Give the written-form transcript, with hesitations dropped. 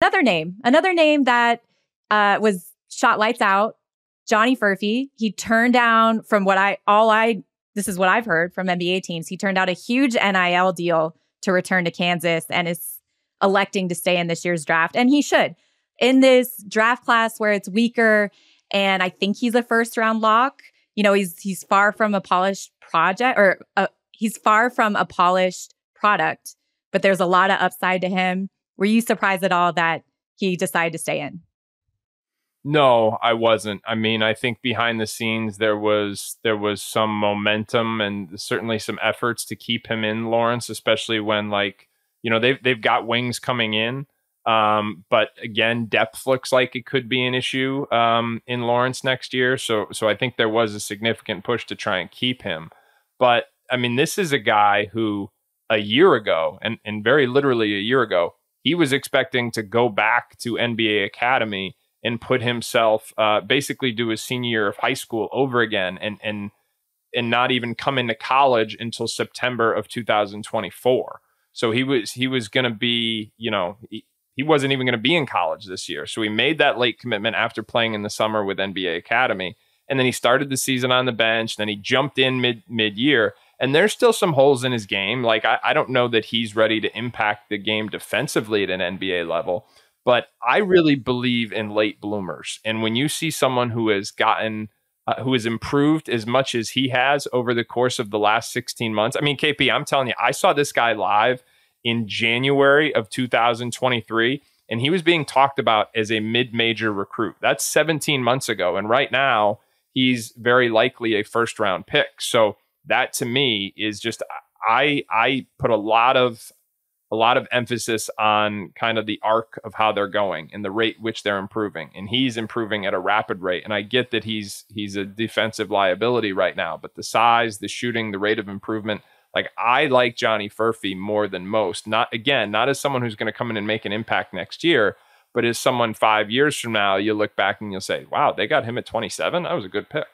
Another name that was shot lights out, Johnny Furphy. He turned down this is what I've heard from NBA teams. He turned out a huge NIL deal to return to Kansas and is electing to stay in this year's draft. And he should. In this draft class where it's weaker, and I think he's a first round lock, he's far from a polished he's far from a polished product, but there's a lot of upside to him. Were you surprised at all that he decided to stay in? No, I wasn't. I mean, I think behind the scenes there was some momentum and certainly some efforts to keep him in Lawrence, especially when they've got wings coming in. But again, depth looks like it could be an issue in Lawrence next year. So I think there was a significant push to try and keep him. But I mean, this is a guy who a year ago, and very literally a year ago, he was expecting to go back to NBA Academy and put himself basically do his senior year of high school over again and not even come into college until September of 2024. So he was going to be, he wasn't even going to be in college this year. So he made that late commitment after playing in the summer with NBA Academy. And then he started the season on the bench. Then he jumped in mid-year. And there's still some holes in his game. Like, I don't know that he's ready to impact the game defensively at an NBA level. But I really believe in late bloomers. And when you see someone who has improved as much as he has over the course of the last 16 months. I mean, KP, I'm telling you, I saw this guy live in January of 2023, and he was being talked about as a mid-major recruit. That's 17 months ago. And right now, he's very likely a first-round pick. So that to me is just, I put a lot of emphasis on kind of the arc of how they're going and the rate which they're improving. And he's improving at a rapid rate. And I get that he's a defensive liability right now, but the size, the shooting, the rate of improvement, like I like Johnny Furphy more than most. Not as someone who's going to come in and make an impact next year, but as someone 5 years from now, you'll look back and you'll say, wow, they got him at 27. That was a good pick.